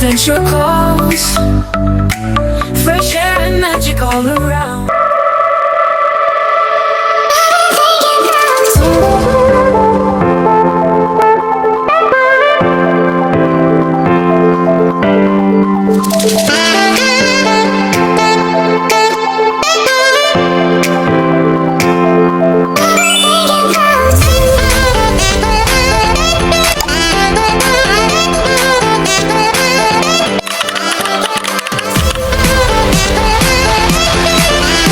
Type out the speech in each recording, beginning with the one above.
adventure calls, fresh air and magic all around.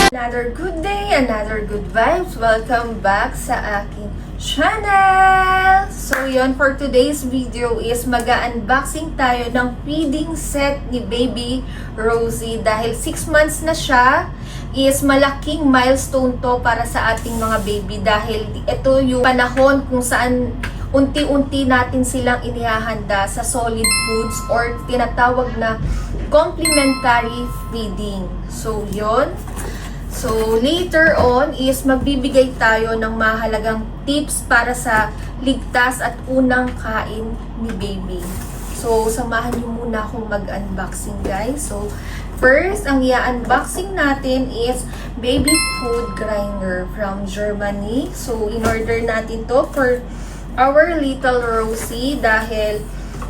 Another good day, another good vibes. Welcome back sa aking channel! So yun, for today's video is mag-unboxing tayo ng feeding set ni Baby Rosie. Dahil 6 months na siya, is malaking milestone to para sa ating mga baby. Dahil ito yung panahon kung saan unti-unti natin silang inihahanda sa solid foods or tinatawag na complementary feeding. So yun. So, later on is magbibigay tayo ng mahalagang tips para sa ligtas at unang kain ni baby. So, samahan niyo muna akong mag-unboxing, guys. So, first, ang i-unboxing natin is baby food grinder from Germany. So, in-order natin to for our little Rosie dahil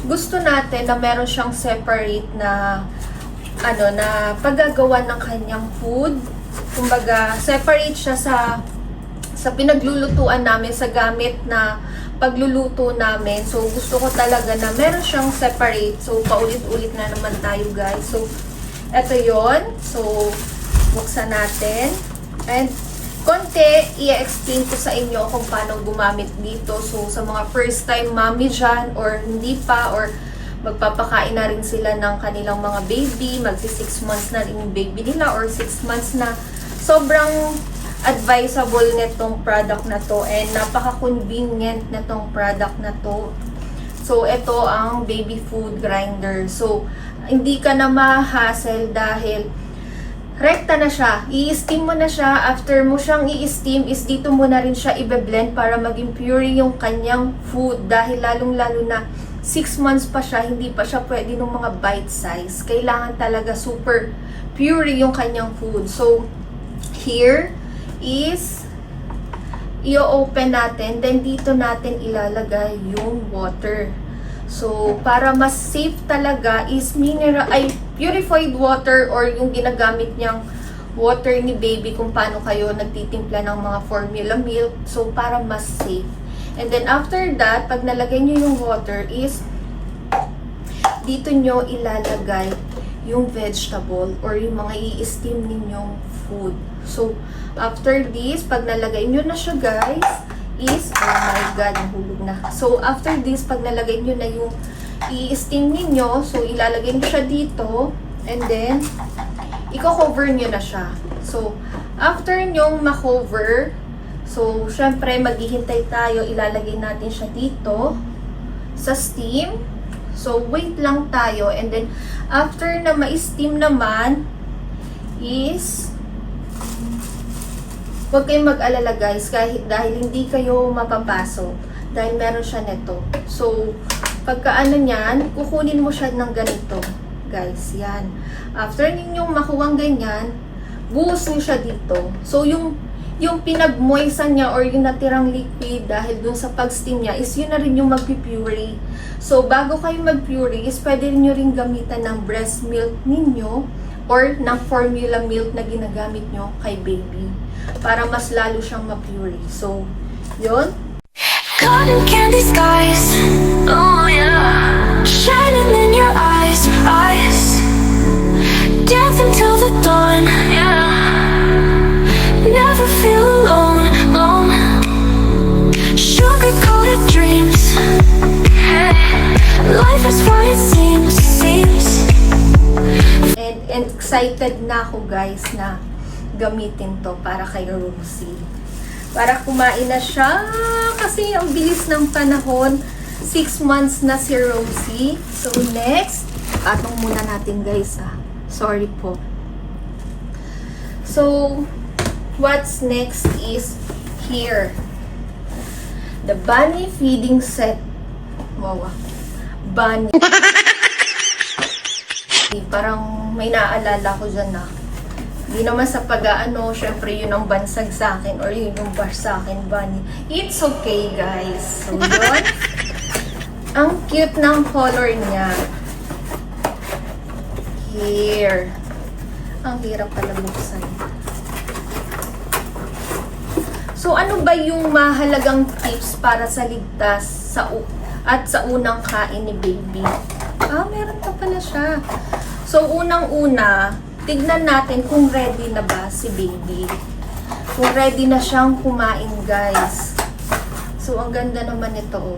gusto natin na meron siyang separate na na paggagawa ng kanyang food. Kumbaga, separate siya sa pinaglulutuan namin, sa gamit na pagluluto namin. So, gusto ko talaga na meron siyang separate. So, paulit-ulit na naman tayo, guys. So, eto yon. So, buksan natin. And, konti, i-explain ko sa inyo kung paano gumamit dito. So, sa mga first time mommy dyan, or hindi pa, or magpapakain na rin sila ng kanilang mga baby, magsi 6 months na rin yung baby nila, or 6 months na. Sobrang advisable netong product na to and napaka-convenient netong product na to. So, ito ang baby food grinder. So, hindi ka na ma-hassle dahil rekta na siya. I-steam mo na siya. After mo siyang i-steam is dito mo na rin siya i-blend para maging pure yung kanyang food. Dahil lalong-lalo na 6 months pa siya, hindi pa siya pwede ng mga bite size. Kailangan talaga super pure yung kanyang food. So, here is i-open natin, then dito natin ilalagay yung water. So, para mas safe talaga is purified water or yung ginagamit niyang water ni baby kung paano kayo nagtitimpla ng mga formula milk. So, para mas safe. And then after that, pag nalagay niyo yung water is dito nyo ilalagay yung vegetable or yung mga i-steam ninyong food. So, after this, pag nalagay nyo na siya, guys, is, oh my God, nahulog na. So, after this, pag nalagay nyo na yung i-steam ninyo, so, ilalagay nyo siya dito, and then, i-cover nyo na siya. So, after nyong ma-cover, so, syempre, maghihintay tayo, ilalagay natin siya dito, sa steam. So, wait lang tayo, and then, after na ma-steam naman, is, huwag kayong mag-alala guys, dahil hindi kayo mapapasok. Dahil meron siya neto. So, pagka niyan, kukunin mo siya ng ganito. Guys, yan. After ninyong makuwang ganyan, buhos niyo siya dito. So, yung pinag-moisan niya or yung natirang liquid dahil dun sa pag-steam niya is yun na rin yung mag-puree. So, bago kayo mag-puree, is pwede nyo rin gamitan ng breast milk ninyo or ng formula milk na ginagamit nyo kay baby para mas lalo siyang ma-puree. So, yun. Cotton candy skies, oh yeah, shining in your eyes, dancing till the dawn, yeah, never feel alone, sugar-coated dreams, life is what it seems. And excited na ako guys na gamitin to para kay Rosie. Para kumain na siya kasi ang bilis ng panahon. 6 months na si Rosie. So next, patong muna natin guys Sorry po. So, what's next is here. The bunny feeding set. Wow. Bunny. Parang may naaalala ko dyan na. Hindi naman sa pag-aano, syempre yun ang bansag sa akin or yun yung bash sa akin, bunny. It's okay, guys. So, yun. Ang cute ng color niya. Here. Ang hirap pala buksan. So, ano ba yung mahalagang tips para sa ligtas at sa unang kain ni baby? Meron pa pala siya. So, unang-una, tignan natin kung ready na ba si baby. Kung ready na siyang kumain, guys. So, ang ganda naman ito, oh.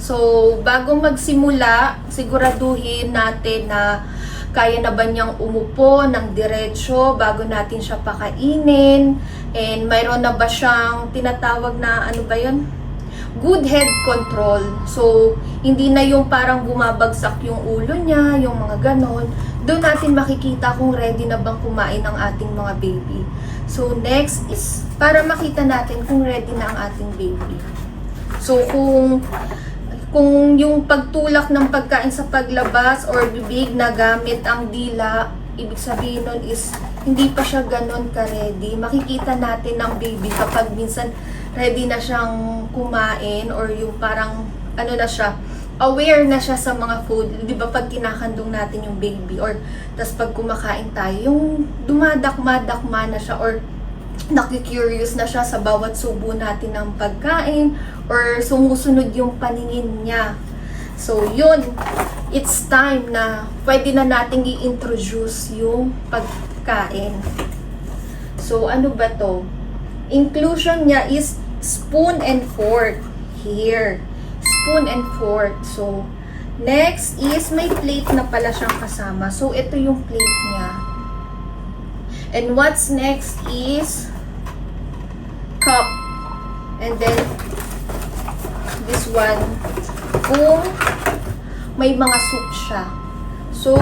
So, bago magsimula, siguraduhin natin na kaya na ba niyang umupo ng diretsyo bago natin siya pakainin. And mayroon na ba siyang tinatawag na, ano ba yun? Good head control. So, hindi na yung parang bumabagsak yung ulo niya, yung mga ganon. Doon natin makikita kung ready na bang kumain ang ating mga baby. So, next is para makita natin kung ready na ang ating baby. So, kung yung pagtulak ng pagkain sa paglabas or bibig na gamit ang dila, ibig sabihin nun is hindi pa siya ganon ka-ready. Makikita natin ng baby kapag minsan ready na siyang kumain or yung parang ano na siya, aware na siya sa mga food. Di ba pag kinakandong natin yung baby or tas pag kumakain tayo, yung dumadakma-dakma na siya or nakikurious na siya sa bawat subo natin ng pagkain or sumusunod yung paningin niya. So, yun. It's time na pwede na nating i-introduce yung pagkain. So, ano ba to? Inclusion niya is spoon and fork. Here. Spoon and fork. So, next is may plate na pala siyang kasama. So, ito yung plate niya. And what's next is cup. And then, this one, kung may mga soup siya. So,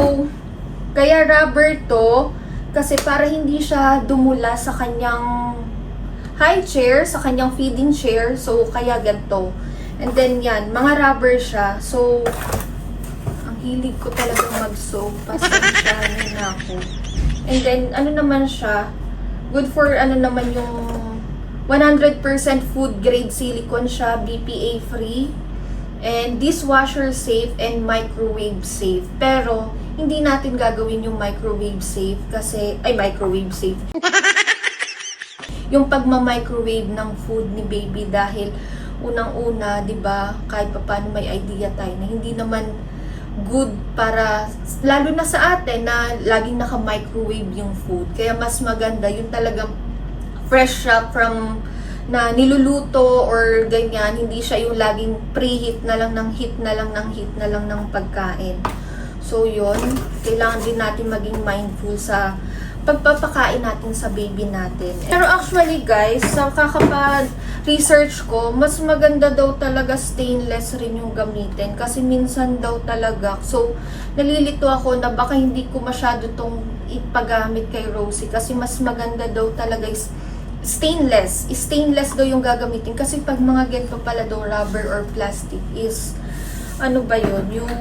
kaya rubber to, kasi para hindi siya dumula sa kanyang high chair, sa kanyang feeding chair. So, kaya ganito. And then yan, mga rubber siya. So, ang hilig ko talagang mag-soap. Pasensyahan na ako. And then, ano naman siya, good for ano naman yung 100% food grade silicone siya, BPA free. And dishwasher safe and microwave safe. Pero, hindi natin gagawin yung microwave safe kasi, microwave safe. Yung pagma-microwave ng food ni baby dahil unang-una, 'di ba, kahit papaano may idea tayo na hindi naman good para lalo na sa atin na laging naka-microwave yung food. Kaya mas maganda yung talagang fresh siya from na niluluto or ganyan, hindi siya yung laging preheat na lang ng heat na lang ng heat na lang ng pagkain. So yun, kailangan din natin maging mindful sa pagpapakain natin sa baby natin. Pero actually guys, sa kakapag-research ko, mas maganda daw talaga stainless rin yung gamitin. Kasi minsan daw talaga. So, nalilito ako na baka hindi ko masyado tong ipagamit kay Rosie. Kasi mas maganda daw talaga is stainless. Stainless daw yung gagamitin. Kasi pag mga ganito pala daw rubber or plastic is, ano ba yun? Yung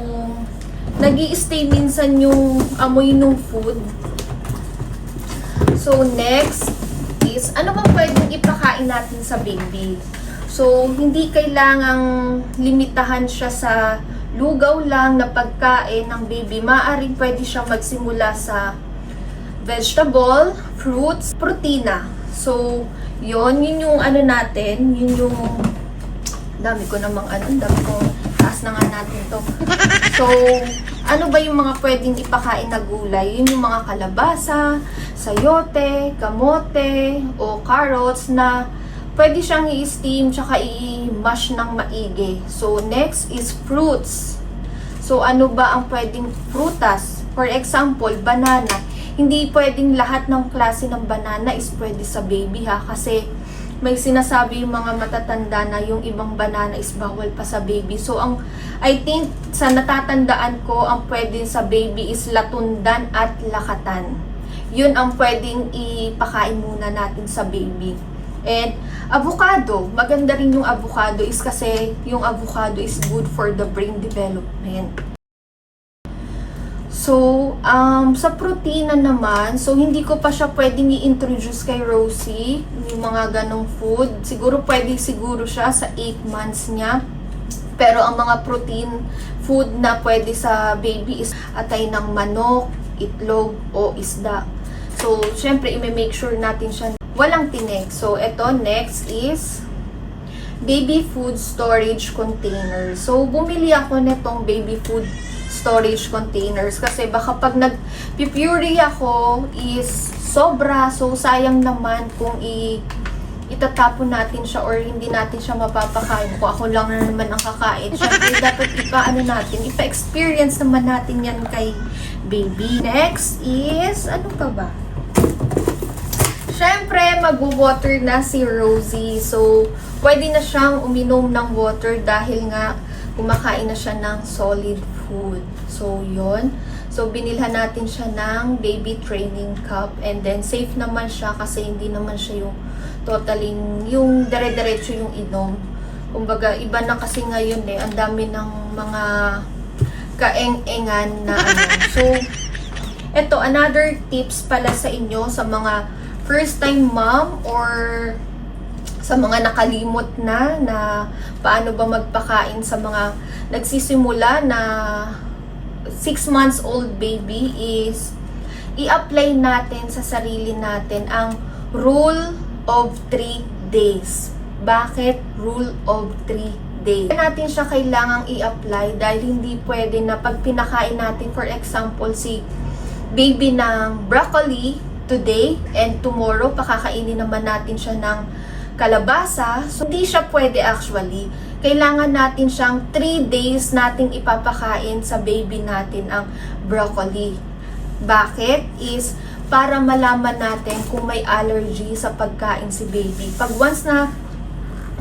nag-i-stay minsan yung amoy ng food. So, next is, ano bang pwedeng ipakain natin sa baby? So, hindi kailangang limitahan siya sa lugaw lang na pagkain ng baby. Maaaring pwede siyang magsimula sa vegetable, fruits, protina. So, yun yung ano natin, yun yung, dami ko namang dami kong taas na nga natin to. So, ano ba yung mga pwedeng ipakain na gulay? Yun yung mga kalabasa, sayote, kamote, o carrots na pwede siyang i-steam tsaka i-mash ng maigi. So, next is fruits. So, ano ba ang pwedeng prutas? For example, banana. Hindi pwedeng lahat ng klase ng banana is pwede sa baby ha. Kasi may sinasabi yung mga matatanda na yung ibang banana is bawal pa sa baby. So, I think sa natatandaan ko, ang pwede sa baby is latundan at lakatan. Yun ang pwedeng ipakain muna natin sa baby. And avocado, maganda rin yung avocado is kasi yung avocado is good for the brain development. So, sa protina naman, so hindi ko pa siya pwedeng i-introduce kay Rosie, yung mga ganong food. Siguro pwede siguro siya sa 8 months niya. Pero ang mga protein food na pwede sa baby is atay ng manok, itlog, o isda. So, syempre, i-make sure natin siya walang tinik. So, eto, next is baby food storage container. So, bumili ako netong baby food storage containers kasi baka pag nag-puree ako is sobra, so sayang naman kung itatapon natin siya or hindi natin siya mapapakain. Kung ako lang naman ang kakain, syempre dapat ipa-experience naman natin yan kay baby. Next is, ano ka ba? Syempre, magwo-water na si Rosie. So, pwede na siyang uminom ng water dahil nga kumakain na siya ng solid food. So, yun. So, binilhan natin siya ng baby training cup. And then, safe naman siya kasi hindi naman siya yung totaling, yung dire-diretso yung inom. Kumbaga, iba na kasi ngayon eh. Ang dami ng mga kaeng-engan na ano. So, eto, another tips pala sa inyo sa mga first-time mom or sa mga nakalimot na paano ba magpakain sa mga nagsisimula na 6 months old baby is i-apply natin sa sarili natin ang rule of 3 days. Bakit rule of 3 days? Natin siya kailangang i-apply dahil hindi pwede na pag pinakain natin, for example, si baby ng broccoli today and tomorrow pakakainin naman natin siya ng kalabasa. So, hindi siya pwede actually. Kailangan natin siyang 3 days nating ipapakain sa baby natin ang broccoli. Bakit? Is para malaman natin kung may allergy sa pagkain si baby. Pag once na,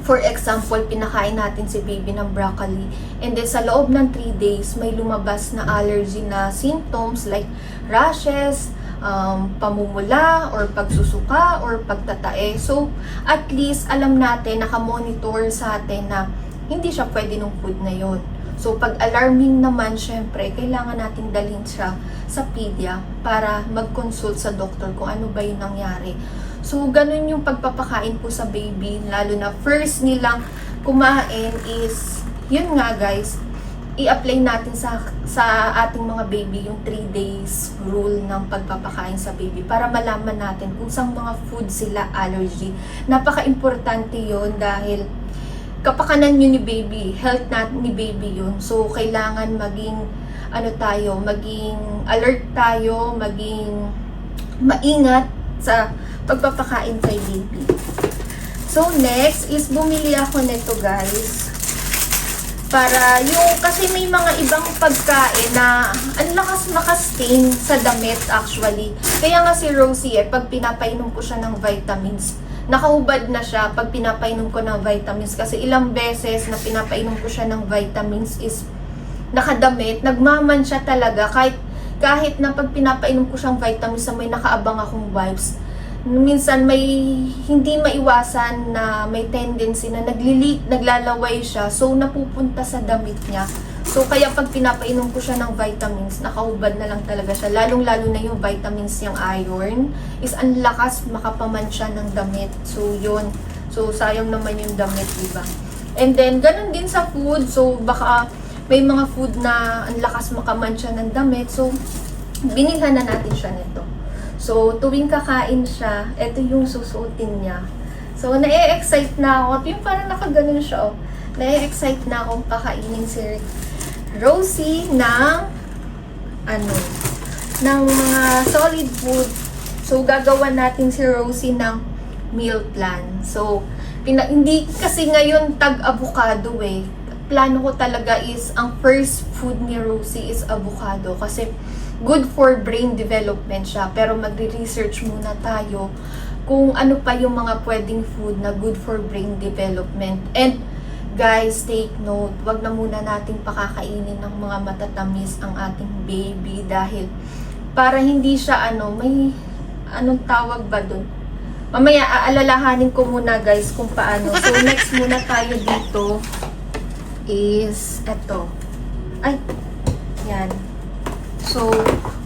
for example, pinakain natin si baby ng broccoli, and then sa loob ng 3 days, may lumabas na allergy na symptoms like rashes, pamumula, or pagsusuka, or pagtatae. So, at least, alam natin, nakamonitor sa atin na hindi siya pwede nung food na yon. So, pag alarming naman, syempre, kailangan natin dalhin siya sa pedia para mag-consult sa doktor kung ano ba yung nangyari. So, ganun yung pagpapakain po sa baby, lalo na first nilang kumain is, yun nga guys, i-apply natin sa ating mga baby yung 3 days rule ng pagpapakain sa baby para malaman natin kung saan mga food sila allergy. Napaka-importante yun dahil kapakanan yun ni baby, health natin ni baby yun. So, kailangan maging maging alert tayo, maging maingat sa pagpapakain kay baby. So, next is bumili ako nito guys. Para yung, kasi may mga ibang pagkain na ang lakas makastain sa damit actually. Kaya nga si Rosie pag pinapainom ko siya ng vitamins, nakahubad na siya pag pinapainom ko ng vitamins. Kasi ilang beses na pinapainom ko siya ng vitamins is nakadamit, nagmaman siya talaga. Kahit na pag pinapainom ko siyang vitamins na may nakaabang akong wipes, minsan may hindi maiwasan na may tendency na naglalaway siya, so napupunta sa damit niya. So kaya pag pinapainom ko siya ng vitamins, nakahubad na lang talaga siya, lalong-lalo na yung vitamins niyang iron is ang lakas makapaman siya ng damit. So yun, so sayang naman yung damit, diba? And then ganun din sa food, so baka may mga food na ang lakas makaman siya ng damit, so binilhan na natin siya nito. So, tuwing kakain siya, ito yung susuotin niya. So, na-excite na ako. Yung parang nakaganon siya, oh. Na-excite na akong pakainin si Rosie ng mga solid food. So, gagawa natin si Rosie ng meal plan. So, hindi kasi ngayon tag-avocado eh. Plano ko talaga is, ang first food ni Rosie is avocado. Kasi, good for brain development siya. Pero magre-research muna tayo kung ano pa yung mga pwedeng food na good for brain development. And guys, take note, wag na muna nating pakakainin ng mga matatamis ang ating baby dahil para hindi siya may anong tawag ba dun? Mamaya aalalahanin ko muna guys kung paano. So next muna tayo dito is eto. Ay, yan. So,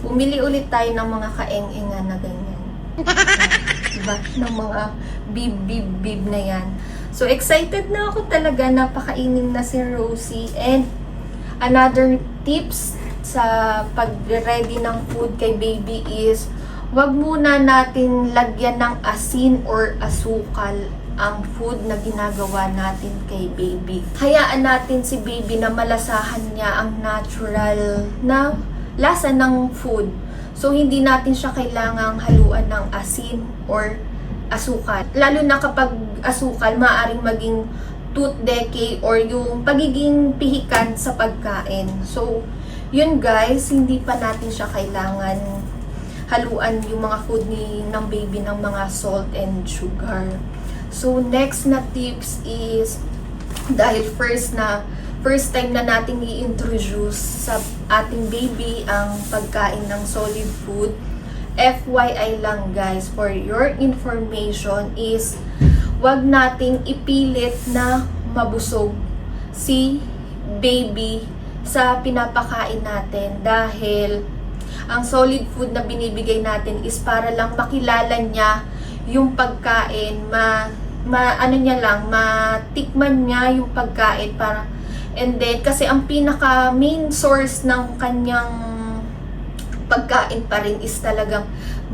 bumili ulit tayo ng mga kaeng-engan na ganyan. Diba? Ng mga bib na yan. So, excited na ako talaga na pakainin na si Rosie. And, another tips sa pag-ready ng food kay baby is, wag muna natin lagyan ng asin or asukal ang food na ginagawa natin kay baby. Hayaan natin si baby na malasahan niya ang natural na lasa ng food. So, hindi natin siya kailangang haluan ng asin or asukal. Lalo na kapag asukal, maaaring maging tooth decay or yung pagiging pihikan sa pagkain. So, yun guys, hindi pa natin siya kailangan haluan yung mga food ng baby ng mga salt and sugar. So, next na tips is, dahil first time na nating i-introduce sa ating baby ang pagkain ng solid food, FYI lang guys, for your information is, wag nating ipilit na mabusog si baby sa pinapakain natin dahil ang solid food na binibigay natin is para lang makilala niya yung pagkain, matikman niya yung pagkain para, and then kasi ang pinaka main source ng kanyang pagkain pa rin is talagang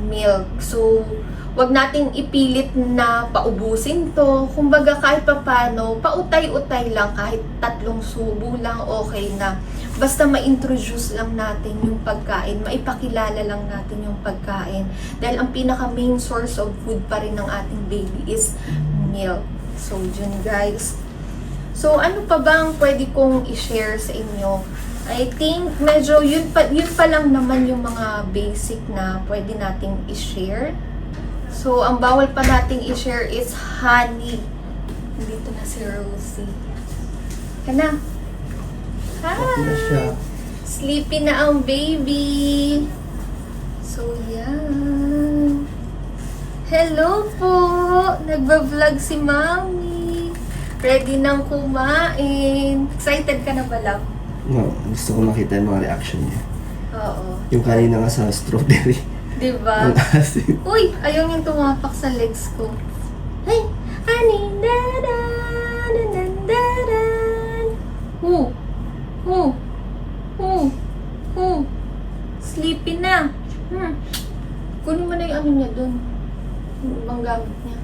milk. So, wag nating ipilit na paubusin to. Kumbaga kahit papano, pautay-utay lang, kahit 3 subo lang, okay na. Basta ma-introduce lang natin yung pagkain, maipakilala lang natin yung pagkain. Dahil ang pinaka main source of food pa rin ng ating baby is milk. So, yun guys. So, ano pa bang pwede kong i-share sa inyo? I think medyo yun pa lang naman yung mga basic na pwede nating i-share. So, ang bawal pa nating i-share is honey. Dito na si Rosie. Kana? Hi! Sleepy na ang baby. So, yan. Hello po! Nagba-vlog si Mami. Ready nang kumain. Excited ka na ba, love? No, gusto ko makita yung mga reaction niya. Oo. Yung kanina nga sa strawberry. Diba? Ang asin. Uy! Ayaw yung tumapak sa legs ko. Hey! Honey! Dadan! Dadan! Dadan! Sleepy na. Kunin mo na yung ano niya dun. Yung ibang gamit niya.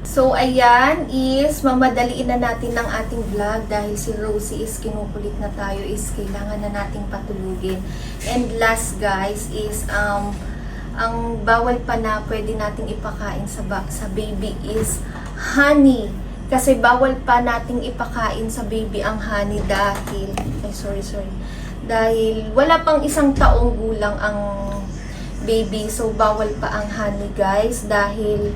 So, ayan is mamadaliin na natin ng ating vlog dahil si Rosie is kinukulit na tayo, is kailangan na nating patulugin. And last guys is ang bawal pa na pwede nating ipakain sa baby is honey. Kasi bawal pa nating ipakain sa baby ang honey dahil, dahil wala pang 1 taong gulang ang baby. So, bawal pa ang honey guys dahil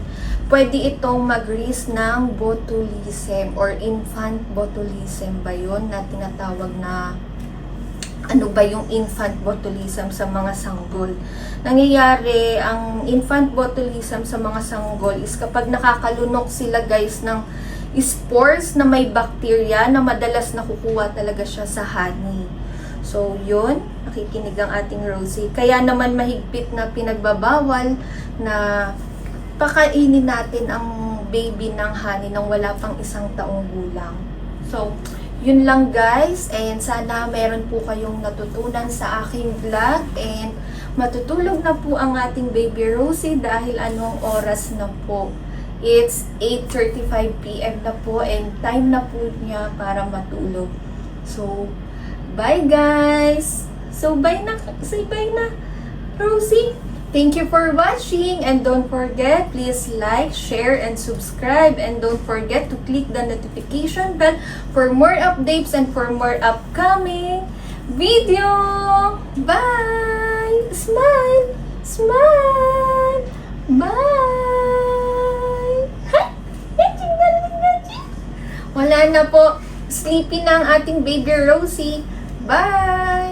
pwede itong mag-risk ng botulism or infant botulism ba yun na tinatawag na ano ba yung infant botulism sa mga sanggol. Nangyayari, ang infant botulism sa mga sanggol is kapag nakakalunok sila guys ng spores na may bacteria na madalas nakukuha talaga siya sa honey. So, yun, nakikinig ang ating Rosie. Kaya naman mahigpit na pinagbabawal na pakainin natin ang baby ng honey nang wala pang 1 taong gulang. So, yun lang guys. And sana meron po kayong natutunan sa aking vlog. And matutulog na po ang ating baby Rosie dahil anong oras na po. It's 8:35 PM na po and time na po niya para matulog. So, bye guys! So, bye na. Say bye na, Rosie. Thank you for watching and don't forget, please like, share, and subscribe. And don't forget to click the notification bell for more updates and for more upcoming video. Bye! Smile! Smile! Bye! Wala na po. Sleepy na ang ating baby Rosie. Bye!